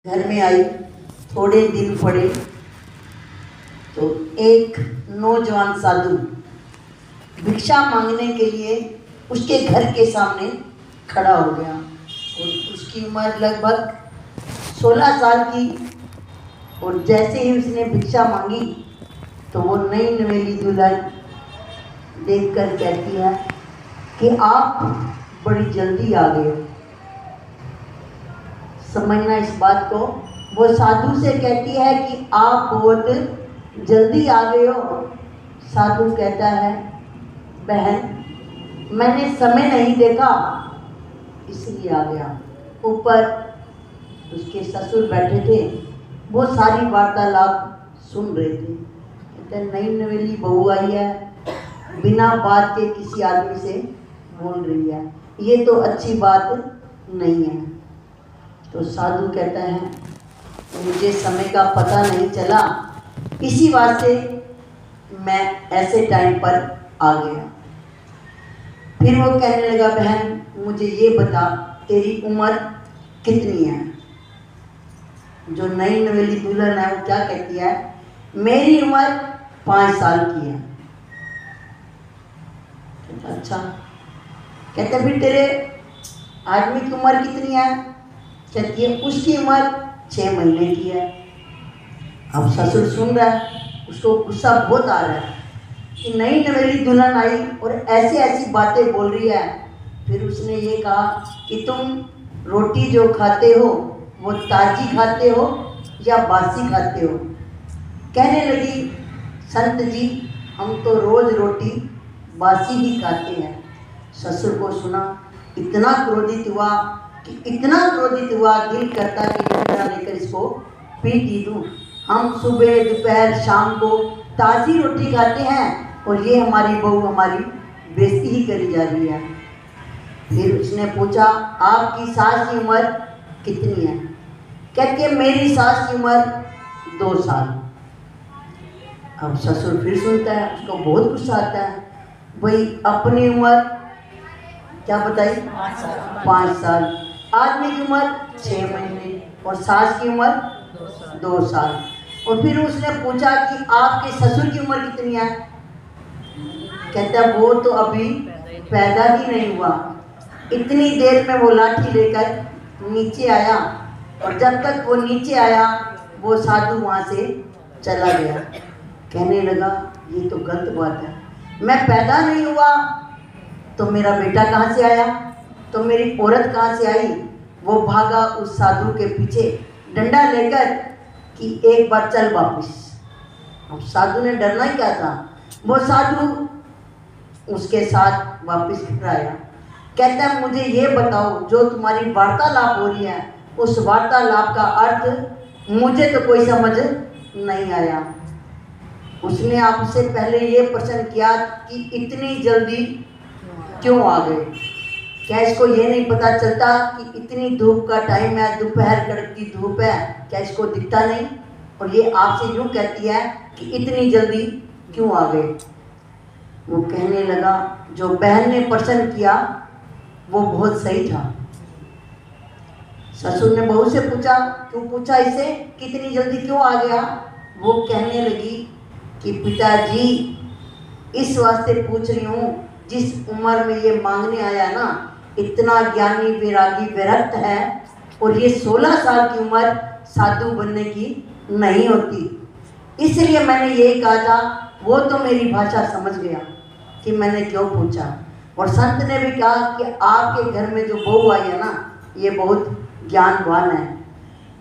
घर में आई, थोड़े दिन पड़े तो एक नौजवान साधु भिक्षा मांगने के लिए उसके घर के सामने खड़ा हो गया और उसकी उम्र लगभग 16 साल की। और जैसे ही उसने भिक्षा मांगी तो वो नई नवेली दुल्हन देखकर कहती है कि आप बड़ी जल्दी आ गए। समझना इस बात को। वो साधु से कहती है कि आप बहुत जल्दी आ गए हो। साधु कहता है, बहन मैंने समय नहीं देखा इसलिए आ गया। ऊपर उसके ससुर बैठे थे, वो सारी वार्तालाप सुन रहे थे। कहते नई नवेली बहू आई है, बिना बात के किसी आदमी से बोल रही है, ये तो अच्छी बात नहीं है। तो साधु कहता है, मुझे समय का पता नहीं चला, इसी बात से मैं ऐसे टाइम पर आ गया। फिर वो कहने लगा, बहन मुझे ये बता तेरी उम्र कितनी है। जो नई नवेली दुल्हन है वो क्या कहती है, मेरी उम्र 5 साल की है। अच्छा, कहते फिर तेरे आदमी की उम्र कितनी है। कहती है उसकी उम्र 6 महीने की है। अब ससुर सुन रहा है, उसको गुस्सा बहुत आ रहा है कि नई नवेली दुल्हन आई और ऐसी ऐसी बातें बोल रही है। फिर उसने ये कहा कि तुम रोटी जो खाते हो वो ताजी खाते हो या बासी खाते हो। कहने लगी, संत जी हम तो रोज रोटी बासी ही खाते हैं। ससुर को सुना, इतना क्रोधित हुआ दिल करता कि डंडा लेकर इसको पीट ही दूं। हम सुबह दोपहर शाम को ताज़ी रोटी खाते हैं और ये हमारी बहू हमारी बेइज्जती ही करी जा रही है। फिर उसने पूछा, आपकी सास की उम्र कितनी है। कहती है मेरी सास की उम्र 2 साल। अब ससुर फिर सुनता है, उसको बहुत गुस्सा आता है। भाई अपनी उम्र क्या बताई, 5 साल, आदमी की उम्र 6 महीने और सास की उम्र 2 साल। और फिर उसने पूछा कि आपके ससुर की उम्र कितनी है। कहता है वो तो अभी पैदा ही नहीं हुआ। इतनी देर में वो लाठी लेकर नीचे आया और जब तक वो नीचे आया वो साधु वहाँ से चला गया। कहने लगा, ये तो गलत बात है, मैं पैदा नहीं हुआ तो मेरा बेटा कहाँ से आया, तो मेरी औरत कहाँ से आई। वो भागा उस साधु के पीछे डंडा लेकर कि एक बार चल वापिस। अब साधु ने डरना ही क्या था, वो साधु उसके साथ वापिस फिर आया। कहता है मुझे ये बताओ, जो तुम्हारी वार्तालाप हो रही है उस वार्तालाप का अर्थ मुझे तो कोई समझ नहीं आया। उसने आपसे पहले ये प्रश्न किया कि इतनी जल्दी क्यों आ गए। क्या इसको ये नहीं पता चलता कि इतनी धूप का टाइम है, दोपहर कड़कती धूप है, क्या इसको दिखता नहीं। और ये आपसे यूँ कहती है कि इतनी जल्दी क्यों आ गए। वो कहने लगा, जो बहन ने प्रश्न किया वो बहुत सही था। ससुर ने बहू से पूछा, क्यों पूछा इसे, कितनी जल्दी क्यों आ गया। वो कहने लगी कि पिताजी इस वास्ते पूछ रही हूँ, जिस उम्र में ये मांगने आया ना, इतना ज्ञानी वैरागी विरक्त है और ये 16 साल की उम्र साधु बनने की नहीं होती। इसलिए मैंने ये कहा था, वो तो मेरी भाषा समझ गया कि मैंने क्यों पूछा। और संत ने भी कहा कि आपके घर में जो बहू आई है ना, ये बहुत ज्ञानवान है।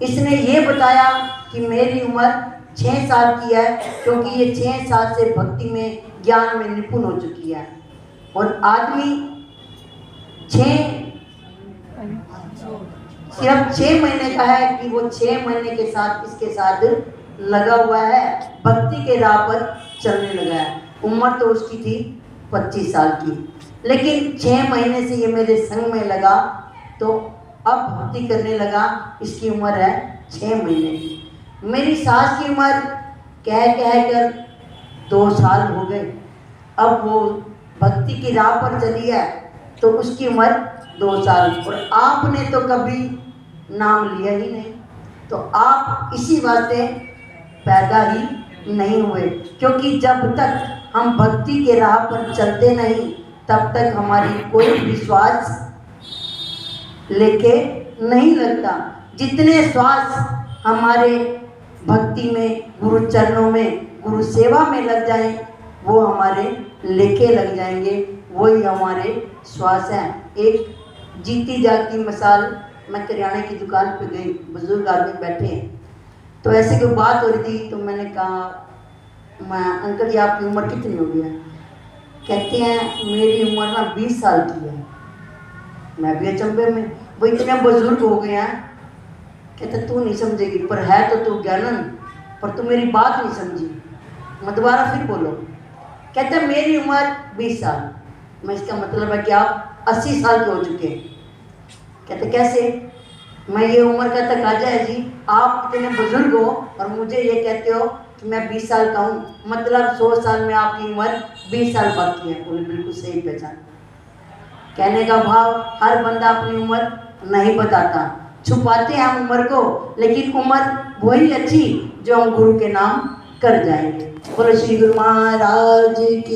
इसने ये बताया कि मेरी उम्र 6 साल की है, क्योंकि ये 6 साल से भक्ति में ज्ञान में निपुण हो चुकी है। और आदमी सिर्फ 6 महीने का है कि वो 6 महीने के साथ इसके साथ लगा हुआ है, भक्ति के राह पर चलने लगा है। उम्र तो उसकी थी 25 साल की, लेकिन 6 महीने से ये मेरे संग में लगा तो अब भक्ति करने लगा। इसकी उम्र है 6 महीने की। मेरी सास की उम्र कह कर 2 साल हो गए, अब वो भक्ति की राह पर चली है तो उसकी उम्र 2 साल। और आपने तो कभी नाम लिया ही नहीं, तो आप इसी वास्ते पैदा ही नहीं हुए, क्योंकि जब तक हम भक्ति के राह पर चलते नहीं तब तक हमारी कोई विश्वास लेके नहीं लगता। जितने श्वास हमारे भक्ति में, गुरु चरणों में, गुरु सेवा में लग जाएं, वो हमारे लेके लग जाएंगे, वही हमारे श्वास हैं। एक जीती जागती मिसाल, मैं किराने की दुकान पे गई, बुजुर्ग आदमी बैठे हैं, तो ऐसे कोई बात हो रही थी, तो मैंने कहा मैं अंकल जी आपकी उम्र कितनी हो गई है? कहते हैं मेरी उम्र ना 20 साल की है। मैं भी अचंभे में, वो इतने बुजुर्ग हो गए हैं। कहते तू नहीं समझेगी, पर है तो तू ज्ञानन, पर तू मेरी बात नहीं समझी। मैं दोबारा फिर बोलो। कहते मेरी उम्र 20 साल। मैं इसका मतलब है कि आप 80 साल के हो चुके हैं। कहते कैसे? मैं ये उम्र का तकाजा है जी, आप इतने बुजुर्ग हो और मुझे ये कहते हो कि मैं 20 साल का हूँ, मतलब 100 साल में आपकी उम्र 20 साल बाकी है। बोले बिल्कुल सही पहचान। कहने का भाव, हर बंदा अपनी उम्र नहीं बताता, छुपाते हैं हम उम्र को, लेकिन उम्र वही अच्छी जो हम गुरु के नाम कर जाएंगे। बोलो श्री गुरु महाराज की।